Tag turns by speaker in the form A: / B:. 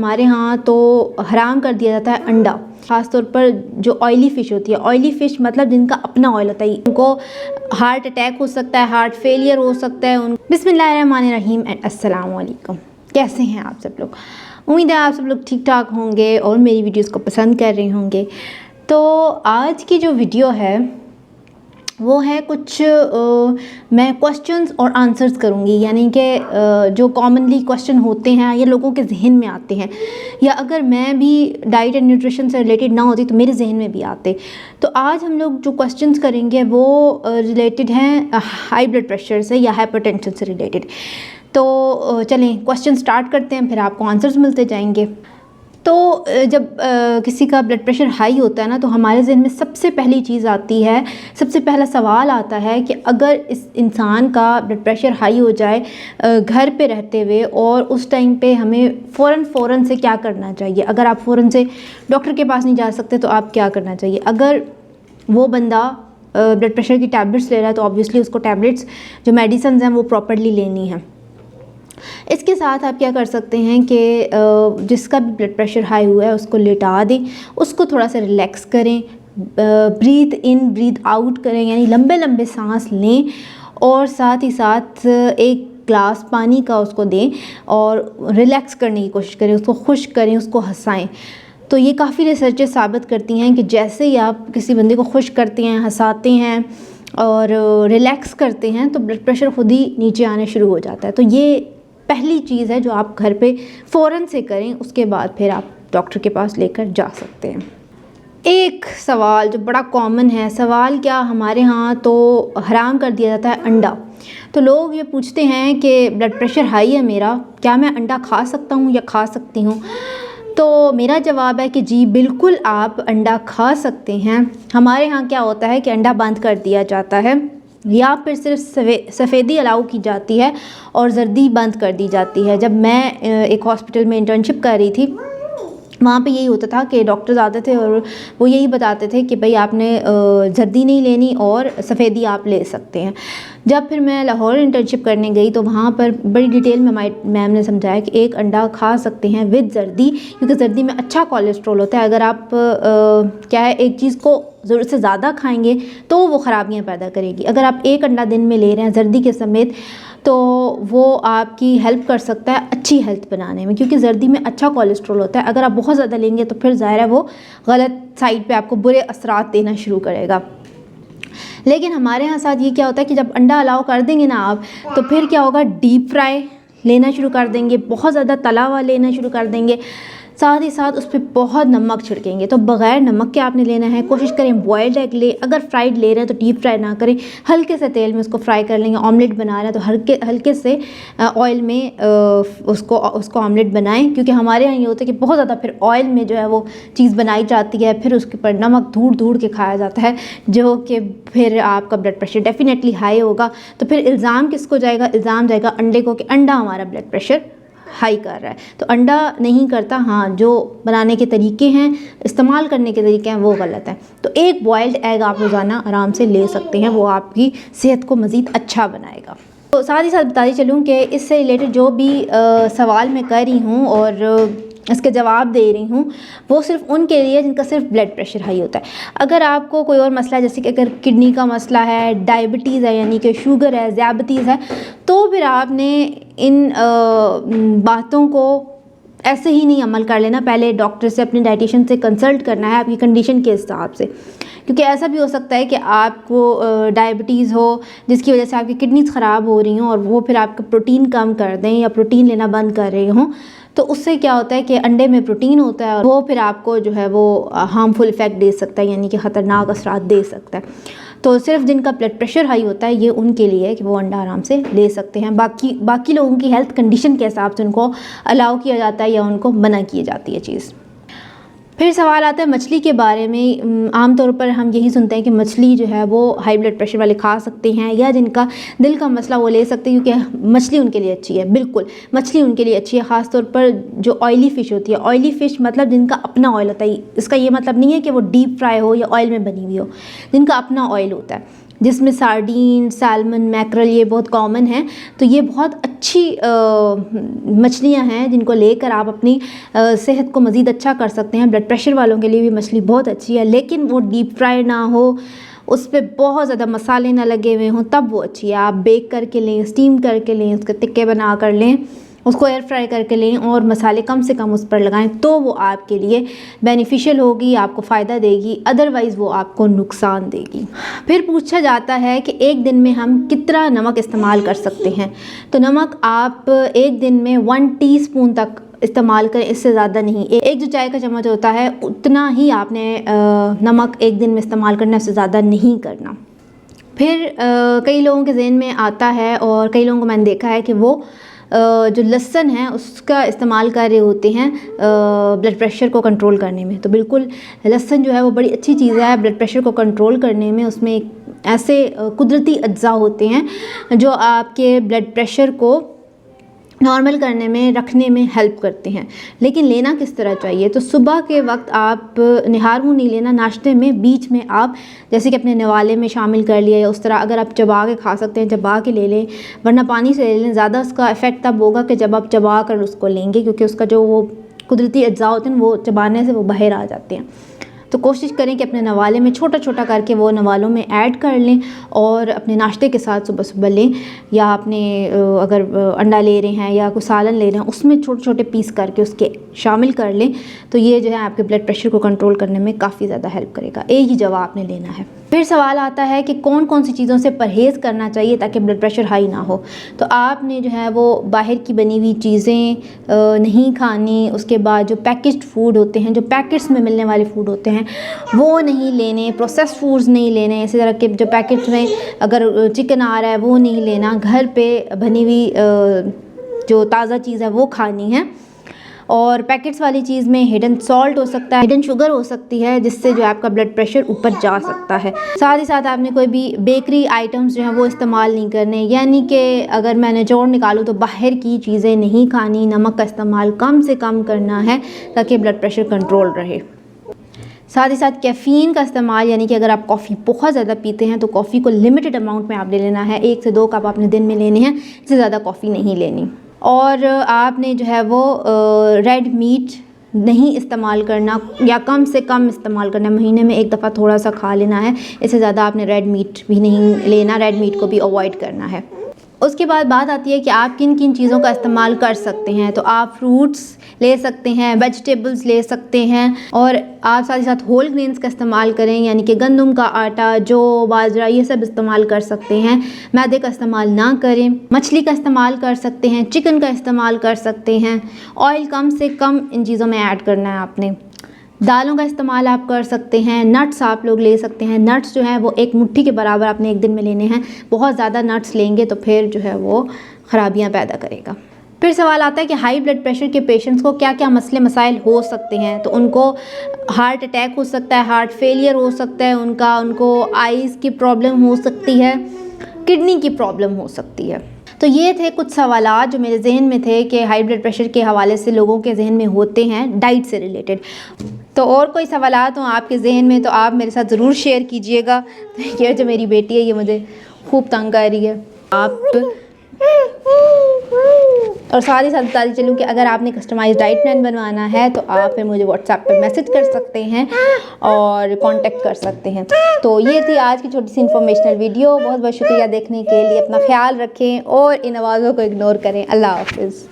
A: हमारे यहाँ तो हराम कर दिया जाता है अंडा, ख़ासतौर पर जो ऑयली फ़िश होती है। ऑयली फ़िश मतलब जिनका अपना ऑयल होता है, उनको हार्ट अटैक हो सकता है, हार्ट फेलियर हो सकता है। बिस्मिल्लाहिर्रहमानिर्रहीम एंड अस्सलाम वालेकुम। कैसे हैं आप सब लोग? उम्मीद है आप सब लोग ठीक ठाक होंगे और मेरी वीडियोस को पसंद कर रहे होंगे। तो आज की जो वीडियो है वो है कुछ मैं क्वेश्चंस और आंसर्स करूँगी, यानी कि जो कॉमनली क्वेश्चन होते हैं या लोगों के जहन में आते हैं, या अगर मैं भी डाइट एंड न्यूट्रिशन से रिलेटेड ना होती तो मेरे जहन में भी आते। तो आज हम लोग जो क्वेश्चंस करेंगे वो रिलेटेड हैं हाई ब्लड प्रेशर से या हाइपरटेंशन से रिलेटेड। तो चलें क्वेश्चन स्टार्ट करते हैं, फिर आपको आंसर्स मिलते जाएंगे। तो जब किसी का ब्लड प्रेशर हाई होता है ना, तो हमारे ज़हन में सबसे पहली चीज़ आती है, सबसे पहला सवाल आता है कि अगर इस इंसान का ब्लड प्रेशर हाई हो जाए घर पे रहते हुए, और उस टाइम पे हमें फ़ौरन से क्या करना चाहिए। अगर आप फ़ौरन से डॉक्टर के पास नहीं जा सकते तो आप क्या करना चाहिए। अगर वो बंदा ब्लड प्रेशर की टैबलेट्स ले रहा है तो ऑब्वियसली उसको टैबलेट्स जो मेडिसिन हैं वो प्रॉपरली लेनी है। इसके साथ आप क्या कर सकते हैं कि जिसका भी ब्लड प्रेशर हाई हुआ है उसको लेटा दें, उसको थोड़ा सा रिलैक्स करें, ब्रीथ इन ब्रीथ आउट करें, यानी लंबे लंबे सांस लें, और साथ ही साथ एक ग्लास पानी का उसको दें और रिलैक्स करने की कोशिश करें, उसको खुश करें, उसको हंसाएं। तो ये काफ़ी रिसर्चेस साबित करती हैं कि जैसे ही आप किसी बंदे को खुश करते हैं, हंसाते हैं और रिलैक्स करते हैं तो ब्लड प्रेशर खुद ही नीचे आने शुरू हो जाता है। तो ये पहली चीज़ है जो आप घर पे फ़ौरन से करें, उसके बाद फिर आप डॉक्टर के पास लेकर जा सकते हैं। एक सवाल जो बड़ा कॉमन है, सवाल क्या हमारे यहाँ तो हराम कर दिया जाता है अंडा। तो लोग ये पूछते हैं कि ब्लड प्रेशर हाई है मेरा, क्या मैं अंडा खा सकता हूँ या खा सकती हूँ। तो मेरा जवाब है कि जी बिल्कुल आप अंडा खा सकते हैं। हमारे यहाँ क्या होता है कि अंडा बंद कर दिया जाता है, या फिर सिर्फ सफ़ेदी अलाउ की जाती है और जर्दी बंद कर दी जाती है। जब मैं एक हॉस्पिटल में इंटर्नशिप कर रही थी, वहाँ पे यही होता था कि डॉक्टर्स आते थे और वो यही बताते थे कि भाई आपने जर्दी नहीं लेनी और सफ़ेदी आप ले सकते हैं। जब फिर मैं लाहौर इंटर्नशिप करने गई तो वहाँ पर बड़ी डिटेल में हमारी मैम ने समझाया कि एक अंडा खा सकते हैं विद जर्दी, क्योंकि जर्दी में अच्छा कोलेस्ट्रॉल होता है। अगर आप क्या है एक चीज़ को ज़रूरत से ज़्यादा खाएंगे तो वो ख़राबियाँ पैदा करेगी। अगर आप एक अंडा दिन में ले रहे हैं जर्दी के समेत, तो वो आपकी हेल्प कर सकता है अच्छी हेल्थ बनाने में, क्योंकि जर्दी में अच्छा कोलेस्ट्रॉल होता है। अगर आप बहुत ज़्यादा लेंगे तो फिर ज़ाहिर है वो गलत साइड पे आपको बुरे असरात देना शुरू करेगा। लेकिन हमारे यहाँ साथ ये क्या होता है कि जब अंडा अलाउ कर देंगे ना आप, तो फिर क्या होगा, डीप फ्राई लेना शुरू कर देंगे, बहुत ज़्यादा तला हुआ लेना शुरू कर देंगे, साथ ही साथ उस पर बहुत नमक छिड़केंगे। तो बग़ैर नमक के आपने लेना है। कोशिश करें बॉयल्ड एग ले, अगर फ्राइड ले रहे हैं तो डीप फ्राई ना करें, हल्के से तेल में उसको फ्राई कर लेंगे। ऑमलेट बना रहे हैं तो हल्के से ऑयल में उसको ऑमलेट बनाएं, क्योंकि हमारे यहाँ ये होता है कि बहुत ज़्यादा फिर ऑयल में जो है वो चीज़ बनाई जाती है, फिर उसके ऊपर नमक धूड़ के खाया जाता है, जो कि फिर आपका ब्लड प्रेशर डेफिनेटली हाई होगा। तो फिर इल्ज़ाम किसको जाएगा? इल्ज़ाम जाएगा अंडे को कि अंडा हमारा ब्लड प्रेशर हाई कर रहा है। तो अंडा नहीं करता, हाँ जो बनाने के तरीके हैं, इस्तेमाल करने के तरीके हैं वो गलत हैं। तो एक बॉयल्ड एग आप रोज़ाना आराम से ले सकते हैं, वो आपकी सेहत को मज़ीद अच्छा बनाएगा। तो साथ ही साथ बताती चलूँ कि इससे रिलेटेड जो भी सवाल मैं कर रही हूँ और इसके जवाब दे रही हूँ, वो सिर्फ उनके लिए जिनका सिर्फ ब्लड प्रेशर हाई होता है। अगर आपको कोई और मसला है, जैसे कि अगर किडनी का मसला है, डायबिटीज़ है यानी कि शुगर है, ज़्यादतीज़ है, तो फिर आपने इन बातों को ऐसे ही नहीं अमल कर लेना। पहले डॉक्टर से, अपने डाइटिशियन से कंसल्ट करना है आपकी कंडीशन के हिसाब से, क्योंकि ऐसा भी हो सकता है कि आपको डायबिटीज़ हो जिसकी वजह से आपकी किडनीज ख़राब हो रही हों और वो फिर आपका प्रोटीन कम कर दें या प्रोटीन लेना बंद कर रहे हों। तो उससे क्या होता है कि अंडे में प्रोटीन होता है और वो फिर आपको जो है वो हार्मफुल इफ़ेक्ट दे सकता है, यानी कि ख़तरनाक असरात दे सकता है। तो सिर्फ जिनका ब्लड प्रेशर हाई होता है ये उनके लिए है कि वो अंडा आराम से ले सकते हैं। बाकी लोगों की हेल्थ कंडीशन के हिसाब से उनको अलाउ किया जाता है या उनको मना की जाती है चीज़। फिर सवाल आता है मछली के बारे में। आमतौर पर हम यही सुनते हैं कि मछली जो है वो हाई ब्लड प्रेशर वाले खा सकते हैं, या जिनका दिल का मसला वो ले सकते हैं, क्योंकि मछली उनके लिए अच्छी है। बिल्कुल मछली उनके लिए अच्छी है, ख़ासतौर पर जो ऑयली फ़िश होती है। ऑयली फ़िश मतलब जिनका अपना ऑयल होता है। इसका ये मतलब नहीं है कि वो डीप फ्राई हो या ऑयल में बनी हुई हो, जिनका अपना ऑयल होता है। जिसमें सार्डीन, सैल्मन, मैकरल ये बहुत कॉमन है। तो ये बहुत अच्छी मछलियाँ हैं जिनको लेकर आप अपनी सेहत को मज़ीद अच्छा कर सकते हैं। ब्लड प्रेशर वालों के लिए भी मछली बहुत अच्छी है, लेकिन वो डीप फ्राई ना हो, उस पर बहुत ज़्यादा मसाले ना लगे हुए हों, तब वो अच्छी है। आप बेक करके लें, स्टीम करके लें, उसके टिक्के बना कर लें, उसको एयर फ्राई करके लें और मसाले कम से कम उस पर लगाएं, तो वो आपके लिए बेनिफिशियल होगी, आपको फ़ायदा देगी, अदरवाइज़ वो आपको नुकसान देगी। फिर पूछा जाता है कि एक दिन में हम कितना नमक इस्तेमाल कर सकते हैं। तो नमक आप एक दिन में 1 टीस्पून तक इस्तेमाल करें, इससे ज़्यादा नहीं। एक जो चाय का चम्मच होता है उतना ही आपने नमक एक दिन में इस्तेमाल करना, उससे ज़्यादा नहीं करना। फिर कई लोगों के ज़हन में आता है और कई लोगों को मैंने देखा है कि वो जो लहसुन है उसका इस्तेमाल कर रहे होते हैं ब्लड प्रेशर को कंट्रोल करने में। तो बिल्कुल लहसुन जो है वो बड़ी अच्छी चीज़ है ब्लड प्रेशर को कंट्रोल करने में। उसमें एक ऐसे कुदरती अज्जा होते हैं जो आपके ब्लड प्रेशर को नॉर्मल करने में, रखने में हेल्प करते हैं। लेकिन लेना किस तरह चाहिए? तो सुबह के वक्त आप निहार मुँह नहीं लेना, नाश्ते में बीच में आप जैसे कि अपने निवाले में शामिल कर लिया, या उस तरह अगर आप चबा के खा सकते हैं चबा के ले लें, वरना पानी से ले लें। ज़्यादा उसका इफ़ेक्ट तब होगा कि जब आप चबा कर उसको लेंगे, क्योंकि उसका जो वो कुदरती अज्जा होते हैं वो चबाने से वो बाहर आ जाते हैं। तो कोशिश करें कि अपने नवाले में छोटा छोटा करके वो नवालों में ऐड कर लें और अपने नाश्ते के साथ सुबह सुबह लें, या अपने अगर अंडा ले रहे हैं या कोई सालन ले रहे हैं उसमें छोटे छोटे पीस करके उसके शामिल कर लें। तो ये जो है आपके ब्लड प्रेशर को कंट्रोल करने में काफ़ी ज़्यादा हेल्प करेगा। एक ही जवाब आपने लेना है। फिर सवाल आता है कि कौन कौन सी चीज़ों से परहेज़ करना चाहिए ताकि ब्लड प्रेशर हाई ना हो। तो आपने जो है वो बाहर की बनी हुई चीज़ें नहीं खानी। उसके बाद जो पैकेज्ड फूड होते हैं, जो पैकेट्स में मिलने वाले फूड होते हैं वो नहीं लेने, प्रोसेस्ड फूड्स नहीं लेने। इसी तरह के जो पैकेट्स में अगर चिकन आ रहा है वो नहीं लेना। घर पे बनी हुई जो ताज़ा चीज़ है वो खानी है। और पैकेट्स वाली चीज़ में हिडन सॉल्ट हो सकता है, हिडन शुगर हो सकती है, जिससे जो आपका ब्लड प्रेशर ऊपर जा सकता है। साथ ही साथ आपने कोई भी बेकरी आइटम्स जो हैं वो इस्तेमाल नहीं करने, यानी कि अगर मैं निचोड़ निकालूँ तो बाहर की चीज़ें नहीं खानी। नमक का इस्तेमाल कम से कम करना है ताकि ब्लड प्रेशर कंट्रोल रहे। साथ ही साथ कैफ़ीन का इस्तेमाल, यानी कि अगर आप कॉफ़ी बहुत ज़्यादा पीते हैं तो कॉफ़ी को लिमिटेड अमाउंट में आपने लेना है। 1 से 2 कप आपने दिन में लेने हैं, इससे ज़्यादा कॉफ़ी नहीं लेनी। और आपने जो है वो रेड मीट नहीं इस्तेमाल करना, या कम से कम इस्तेमाल करना। महीने में 1 दफ़ा थोड़ा सा खा लेना है, इससे ज़्यादा आपने रेड मीट भी नहीं लेना, रेड मीट को भी अवॉइड करना है। उसके बाद बात आती है कि आप किन किन चीज़ों का इस्तेमाल कर सकते हैं। तो आप फ्रूट्स ले सकते हैं, वेजिटेबल्स ले सकते हैं, और आप साथ ही साथ होल ग्रेन्स का इस्तेमाल करें, यानी कि गंदम का आटा, जौ, बाजरा, ये सब इस्तेमाल कर सकते हैं। मैदे का इस्तेमाल ना करें। मछली का इस्तेमाल कर सकते हैं, चिकन का इस्तेमाल कर सकते हैं। ऑयल कम से कम इन चीज़ों में ऐड करना है आपने। दालों का इस्तेमाल आप कर सकते हैं। नट्स आप लोग ले सकते हैं। नट्स जो हैं वो 1 मुट्ठी के बराबर आपने एक दिन में लेने हैं। बहुत ज़्यादा नट्स लेंगे तो फिर जो है वो ख़राबियाँ पैदा करेगा। फिर सवाल आता है कि हाई ब्लड प्रेशर के पेशेंट्स को क्या क्या मसले मसाइल हो सकते हैं। तो उनको हार्ट अटैक हो सकता है, हार्ट फेलियर हो सकता है उनको आइज़ की प्रॉब्लम हो सकती है, किडनी की प्रॉब्लम हो सकती है। तो ये थे कुछ सवालात जो मेरे जहन में थे कि हाई ब्लड प्रेशर के हवाले से लोगों के जहन में होते हैं डाइट से रिलेटेड। तो और कोई सवालात हो आपके जहन में तो आप मेरे साथ ज़रूर शेयर कीजिएगा। ये जो मेरी बेटी है ये मुझे खूब तंग कर रही है। आप और साथ ही साथ बताती चलूँ कि अगर आपने कस्टमाइज डाइट प्लान बनवाना है तो आप फिर मुझे व्हाट्सएप पर मैसेज कर सकते हैं और कांटेक्ट कर सकते हैं। तो ये थी आज की छोटी सी इन्फॉर्मेशनल वीडियो। बहुत बहुत शुक्रिया देखने के लिए। अपना ख्याल रखें और इन आवाज़ों को इग्नोर करें। अल्लाह हाफिज़।